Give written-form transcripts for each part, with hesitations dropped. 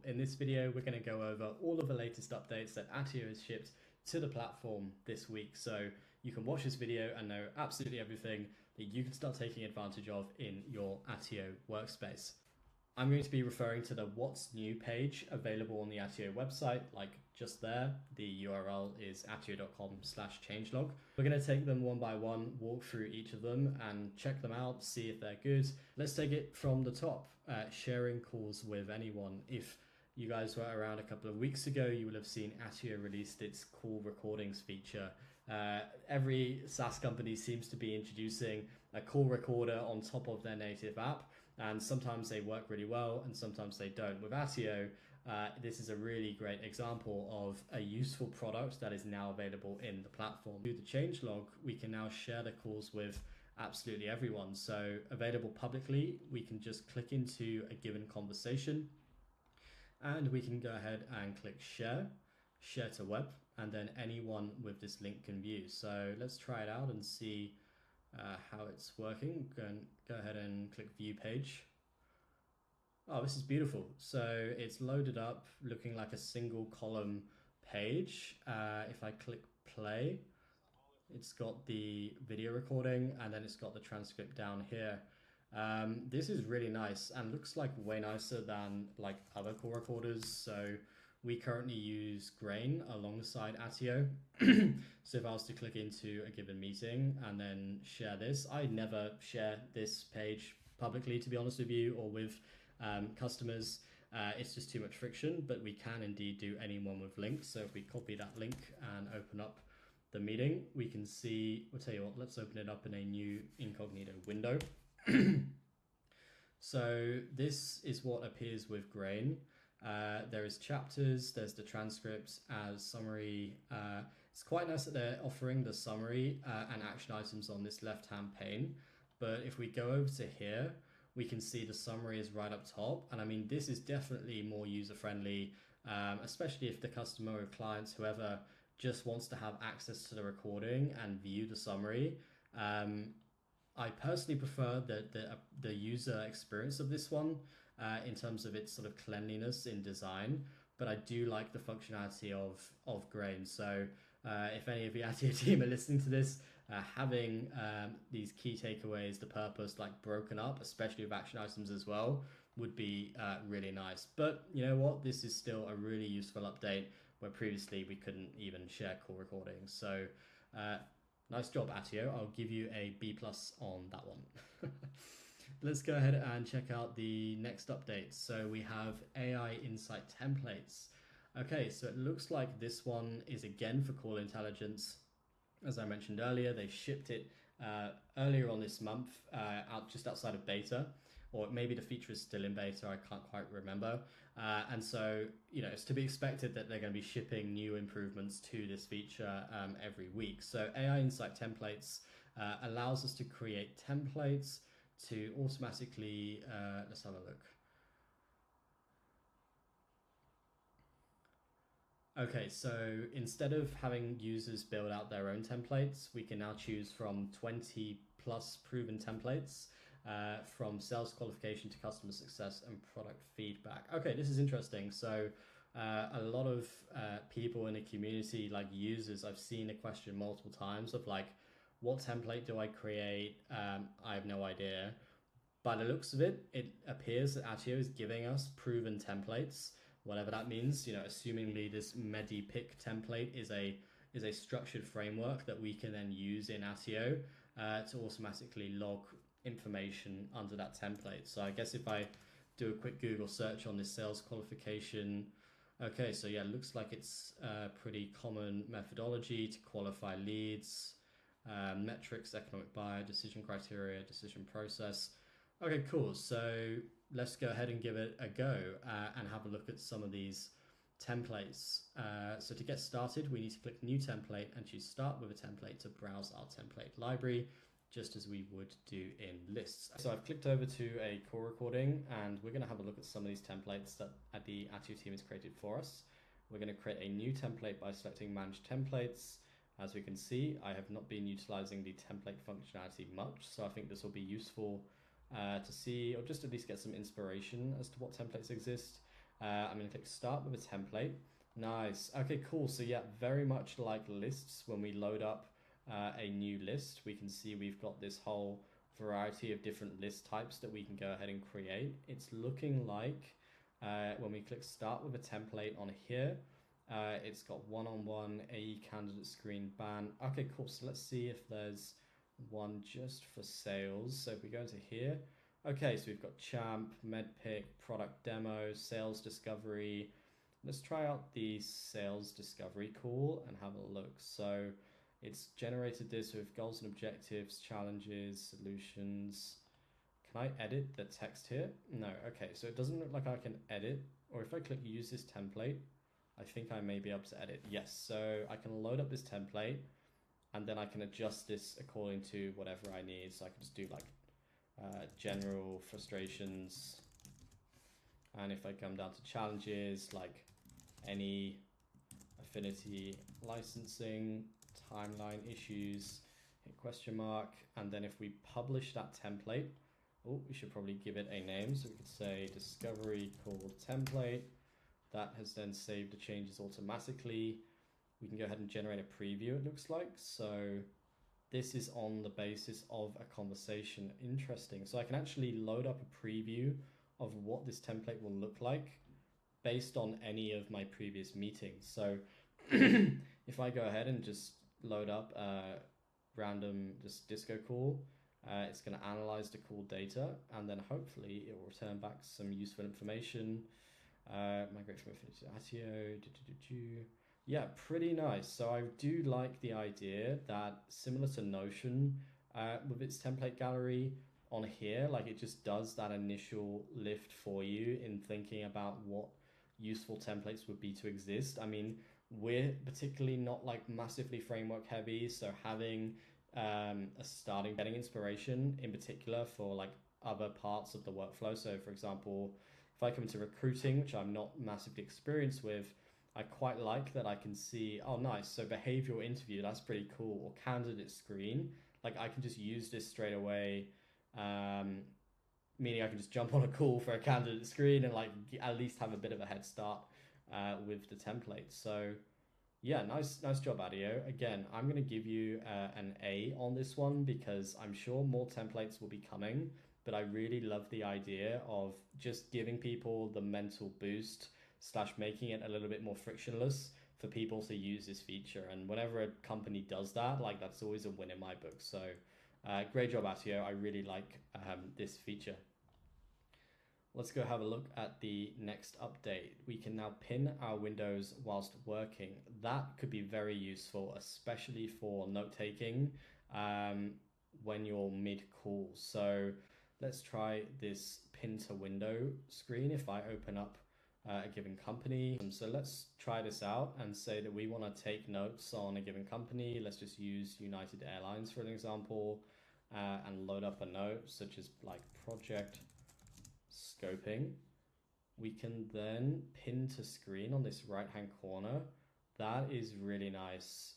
In this video, we're going to go over all of the latest updates that Attio has shipped to the platform this week. So you can watch this video and know absolutely everything that you can start taking advantage of in your Attio workspace. I'm going to be referring to the What's New page available on the Attio website, like just there. The URL is attio.com/changelog. We're going to take them one by one, walk through each of them and check them out, see if they're good. Let's take it from the top, sharing calls with anyone. If you guys were around a couple of weeks ago, you will have seen Attio released its call recordings feature. Every SaaS company seems to be introducing a call recorder on top of their native app, and sometimes they work really well and sometimes they don't. With Attio, this is a really great example of a useful product that is now available in the platform. Through the changelog, we can now share the calls with absolutely everyone. So available publicly, we can just click into a given conversation and we can go ahead and click share to web, and then anyone with this link can view. So let's try it out and see how it's working. Go ahead and click view page. Oh, this is beautiful. So it's loaded up looking like a single column page. If I click play, it's got the video recording and then it's got the transcript down here. This is really nice and looks like way nicer than like other call recorders. So we currently use Grain alongside Attio. So if I was to click into a given meeting and then share this, I never share this page publicly, to be honest with you, or with customers. It's just too much friction, but we can indeed do anyone with links. So if we copy that link and open up the meeting, we can see, we'll tell you what, let's open it up in a new incognito window. So this is what appears with Grain. There is chapters, there's the transcripts as summary. It's quite nice that they're offering the summary and action items on this left-hand pane. But if we go over to here, we can see the summary is right up top. And I mean, this is definitely more user-friendly, especially if the customer or clients, whoever just wants to have access to the recording and view the summary. I personally prefer the user experience of this one in terms of its sort of cleanliness in design, but I do like the functionality of Grain. So if any of the Attio team are listening to this, having these key takeaways, the purpose, like broken up, especially with action items as well, would be really nice. But you know what? This is still a really useful update where previously we couldn't even share call recordings. So nice job, Attio. I'll give you a B+ on that one. Let's go ahead and check out the next updates. So we have AI Insight templates. Okay, so it looks like this one is again for call intelligence. As I mentioned earlier, they shipped it earlier on this month, just outside of beta, or maybe the feature is still in beta, I can't quite remember. And so, you know, it's to be expected that they're going to be shipping new improvements to this feature every week. So AI Insight templates allows us to create templates to automatically, let's have a look. Okay, so instead of having users build out their own templates, we can now choose from 20+ proven templates from sales qualification to customer success and product feedback. Okay, this is interesting. So a lot of people in the community, like users, I've seen a question multiple times of like, what template do I create? I have no idea. By the looks of it, it appears that Attio is giving us proven templates, whatever that means. You know, assumingly this MediPick template is a structured framework that we can then use in Attio to automatically log information under that template. So I guess if I do a quick Google search on this sales qualification, okay, so yeah, it looks like it's a pretty common methodology to qualify leads. Metrics, economic buyer, decision criteria, decision process. Okay, cool. So let's go ahead and give it a go and have a look at some of these templates. So to get started, we need to click new template and choose start with a template to browse our template library, just as we would do in lists. So I've clicked over to a call recording and we're going to have a look at some of these templates that the Attio team has created for us. We're going to create a new template by selecting manage templates. As we can see, I have not been utilizing the template functionality much, so I think this will be useful to see, or just at least get some inspiration as to what templates exist. I'm going to click start with a template. Nice. Okay, cool. So yeah, very much like lists, when we load up a new list, we can see we've got this whole variety of different list types that we can go ahead and create. It's looking like when we click start with a template on here, it's got one-on-one, AE candidate screen, ban. Okay, cool. So let's see if there's one just for sales. So if we go into here, okay, so we've got champ, medpick, product demo, sales discovery. Let's try out the sales discovery call and have a look. So it's generated this with goals and objectives, challenges, solutions. Can I edit the text here? No. Okay, so it doesn't look like I can edit. Or if I click use this template, I think I may be able to edit. Yes, so I can load up this template and then I can adjust this according to whatever I need. So I can just do like general frustrations. And if I come down to challenges, like any affinity licensing, timeline issues, hit question mark. And then if we publish that template, oh, we should probably give it a name. So we could say discovery called template. That has then saved the changes automatically. We can go ahead and generate a preview, it looks like. So this is on the basis of a conversation. Interesting. So I can actually load up a preview of what this template will look like based on any of my previous meetings. So if I go ahead and just load up a random just disco call, it's going to analyze the call data, and then hopefully it will return back some useful information. Migrate from Affinity to Attio. Yeah, pretty nice. So I do like the idea that, similar to Notion, with its template gallery on here, like it just does that initial lift for you in thinking about what useful templates would be to exist. I mean, we're particularly not like massively framework heavy, so having getting inspiration in particular for like other parts of the workflow. So for example, if I come into recruiting, which I'm not massively experienced with, I quite like that I can see, oh nice, so behavioral interview, that's pretty cool, or candidate screen, like I can just use this straight away, meaning I can just jump on a call for a candidate screen and like at least have a bit of a head start with the template. So yeah, nice job, Attio. Again, I'm going to give you an A on this one because I'm sure more templates will be coming, but I really love the idea of just giving people the mental boost / making it a little bit more frictionless for people to use this feature. And whenever a company does that, like that's always a win in my book. So great job, Attio. I really like this feature. Let's go have a look at the next update. We can now pin our windows whilst working. That could be very useful, especially for note-taking when you're mid-call. So let's try this pin to window screen if I open up a given company. So let's try this out and say that we want to take notes on a given company. Let's just use United Airlines for an example and load up a note such as like project scoping. We can then pin to screen on this right hand corner. That is really nice.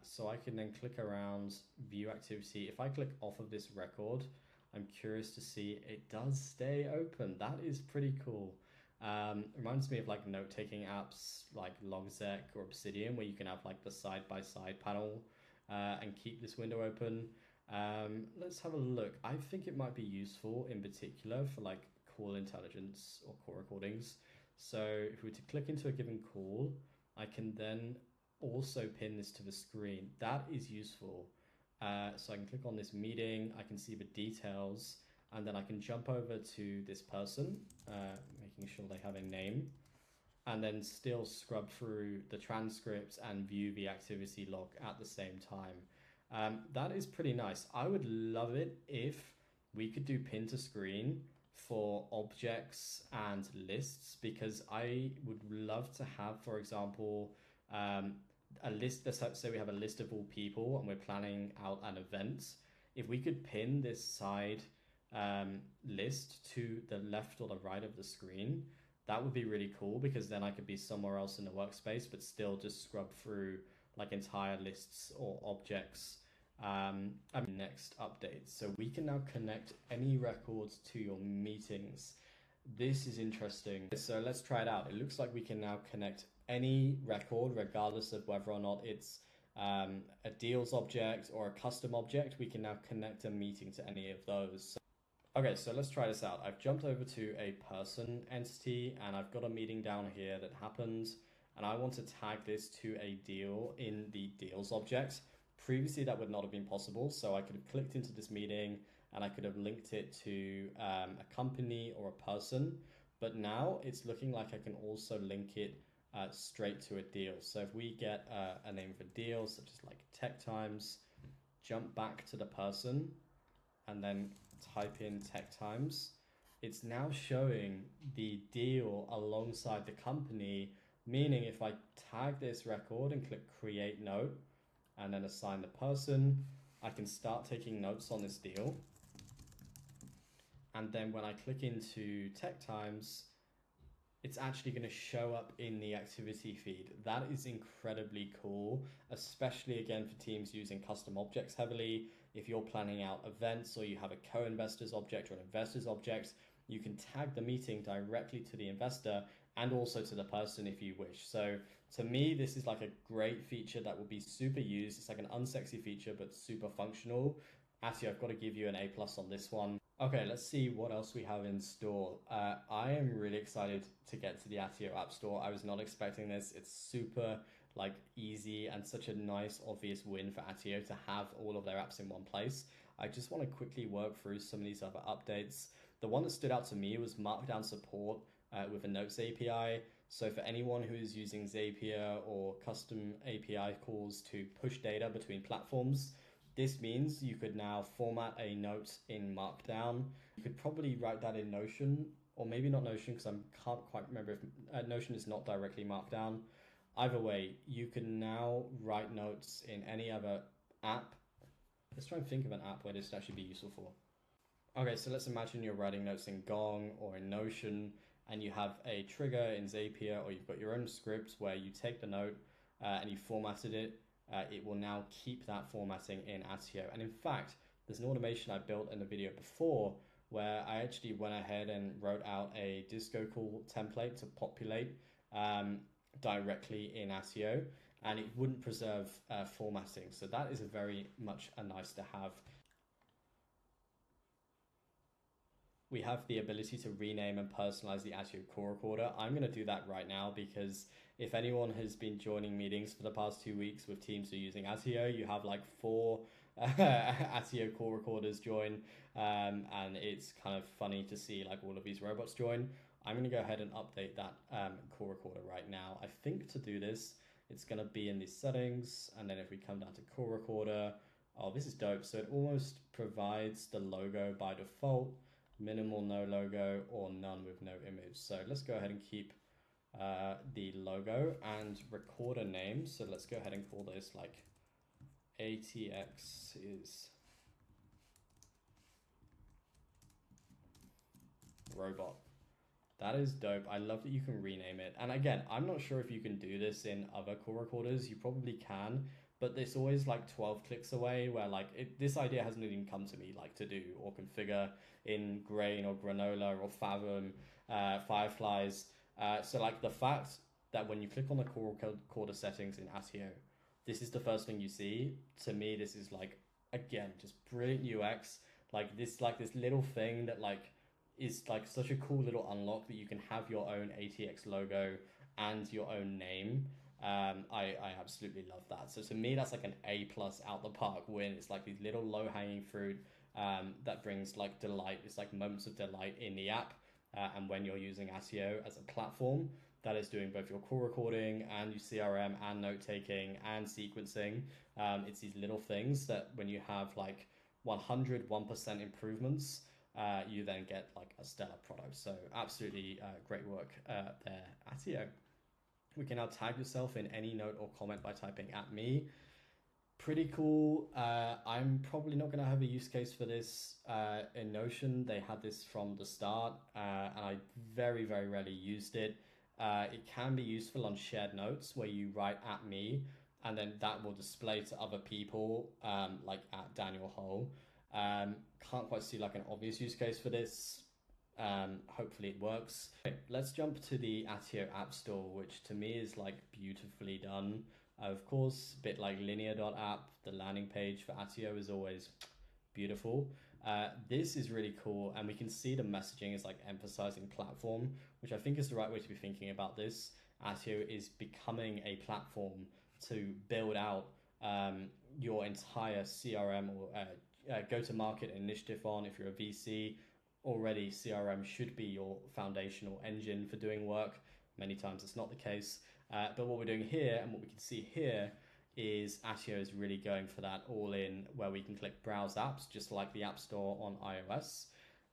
So I can then click around view activity. If I click off of this record, I'm curious to see it does stay open. That is pretty cool. Reminds me of like note-taking apps like Logseq or Obsidian, where you can have like the side-by-side panel and keep this window open. Let's have a look. I think it might be useful in particular for like call intelligence or call recordings. So if we were to click into a given call, I can then also pin this to the screen. That is useful. So I can click on this meeting, I can see the details, and then I can jump over to this person, making sure they have a name, and then still scrub through the transcript and view the activity log at the same time. That is pretty nice. I would love it if we could do pin to screen for objects and lists, because I would love to have, for example, a list. Let's say we have a list of all people and we're planning out an event. If we could pin this side list to the left or the right of the screen, that would be really cool, because then I could be somewhere else in the workspace but still just scrub through like entire lists or objects. Next update. So we can now connect any records to your meetings. This is interesting. So let's try it out. It looks like we can now connect any record, regardless of whether or not it's a deals object or a custom object. We can now connect a meeting to any of those. Okay, so let's try this out. I've jumped over to a person entity and I've got a meeting down here that happens, and I want to tag this to a deal in the deals object. Previously, that would not have been possible, so I could have clicked into this meeting and I could have linked it to a company or a person, but now it's looking like I can also link it straight to a deal. So if we get a name for deal, such as like Tech Times, jump back to the person and then type in Tech Times, it's now showing the deal alongside the company, meaning if I tag this record and click create note and then assign the person, I can start taking notes on this deal. And then when I click into Tech Times, it's actually going to show up in the activity feed. That is incredibly cool, especially again for teams using custom objects heavily. If you're planning out events or you have a co-investors object or an investors object, you can tag the meeting directly to the investor and also to the person if you wish. So to me, this is like a great feature that will be super used. It's like an unsexy feature, but super functional. Attio, I've got to give you an A+ on this one. Okay, let's see what else we have in store. I am really excited to get to the Attio App Store. I was not expecting this. It's super like easy and such a nice, obvious win for Attio to have all of their apps in one place. I just want to quickly work through some of these other updates. The one that stood out to me was Markdown support with a Notes API. So for anyone who is using Zapier or custom API calls to push data between platforms, this means you could now format a note in Markdown. You could probably write that in Notion, or maybe not Notion because I can't quite remember if Notion is not directly Markdown. Either way, you can now write notes in any other app. Let's try and think of an app where this would actually be useful for. Okay, so let's imagine you're writing notes in Gong or in Notion, and you have a trigger in Zapier, or you've got your own script where you take the note and you formatted it. It will now keep that formatting in Attio. And in fact, there's an automation I built in the video before where I actually went ahead and wrote out a disco call template to populate directly in Attio, and it wouldn't preserve formatting. So that is very much a nice to have. We have the ability to rename and personalize the Attio call recorder. I'm going to do that right now because if anyone has been joining meetings for the past 2 weeks with teams who are using Attio, you have like 4 Attio call recorders join, and it's kind of funny to see like all of these robots join. I'm going to go ahead and update that call recorder right now. I think to do this, it's going to be in the settings, and then if we come down to call recorder, oh, this is dope. So it almost provides the logo by default, minimal no logo, or none with no image. So let's go ahead and keep the logo and recorder name. So let's go ahead and call this like ATX is robot. That is dope. I love that you can rename it. And again, I'm not sure if you can do this in other call recorders. You probably can, but it's always like 12 clicks away where like this idea hasn't even come to me like to do or configure in Grain or Granola or Fathom, Fireflies. So like the fact that when you click on the call recorder settings in Attio, this is the first thing you see. To me, this is like, again, just brilliant UX. Like this little thing that like is like such a cool little unlock that you can have your own ATX logo and your own name. I absolutely love that. So to me, that's like an A+ out the park win. It's like these little low hanging fruit that brings like delight. It's like moments of delight in the app. And when you're using Attio as a platform that is doing both your call recording and your CRM and note taking and sequencing, it's these little things that when you have like 101% improvements, you then get like a stellar product. So absolutely great work there, Attio. We can now tag yourself in any note or comment by typing @me. Pretty cool. I'm probably not going to have a use case for this in Notion. They had this from the start, and I very, very rarely used it. It can be useful on shared notes where you write @me, and then that will display to other people, like @Daniel Hull. Can't quite see like an obvious use case for this. hopefully it works. Okay, let's jump to the Attio App Store, which to me is like beautifully done. Of course, a bit like linear.app, the landing page for Attio is always beautiful. This is really cool, and we can see the messaging is like emphasizing platform, which I think is the right way to be thinking about this. Attio is becoming a platform to build out your entire CRM or go-to-market initiative on. If you're a VC, already CRM should be your foundational engine for doing work. Many times it's not the case. But what we're doing here and what we can see here is Attio is really going for that all-in where we can click browse apps, just like the App Store on iOS,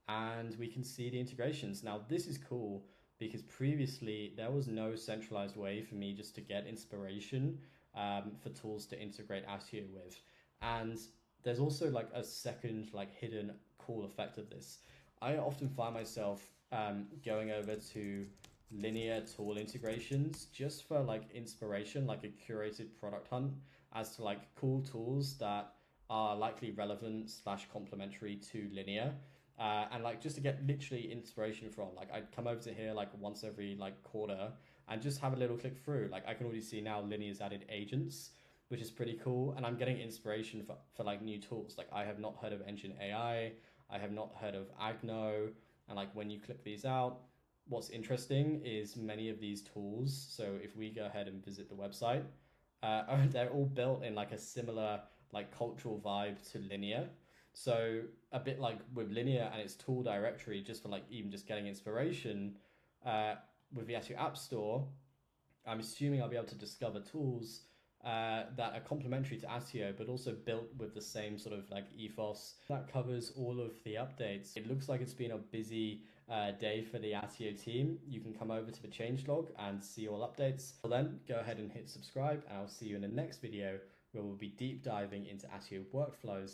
and we can see the integrations. Now this is cool because previously there was no centralized way for me just to get inspiration for tools to integrate Attio with. And there's also like a second like hidden cool effect of this. I often find myself going over to linear tool integrations just for like inspiration, like a curated product hunt as to like cool tools that are likely relevant / complementary to linear, and like just to get literally inspiration from. Like I'd come over to here like once every like quarter and just have a little click through. Like I can already see now linear's added agents, which is pretty cool, and I'm getting inspiration for like new tools. Like I have not heard of Engine AI, I have not heard of Agno, and like when you click these out, what's interesting is many of these tools, so if we go ahead and visit the website, they're all built in like a similar like cultural vibe to linear. So a bit like with linear and its tool directory, just for like even just getting inspiration, with the Attio App Store, I'm assuming I'll be able to discover tools that are complementary to Attio, but also built with the same sort of like ethos. That covers all of the updates. It looks like it's been a busy day for the Attio team. You can come over to the changelog and see all updates. Well then, go ahead and hit subscribe, and I'll see you in the next video where we'll be deep diving into Attio workflows.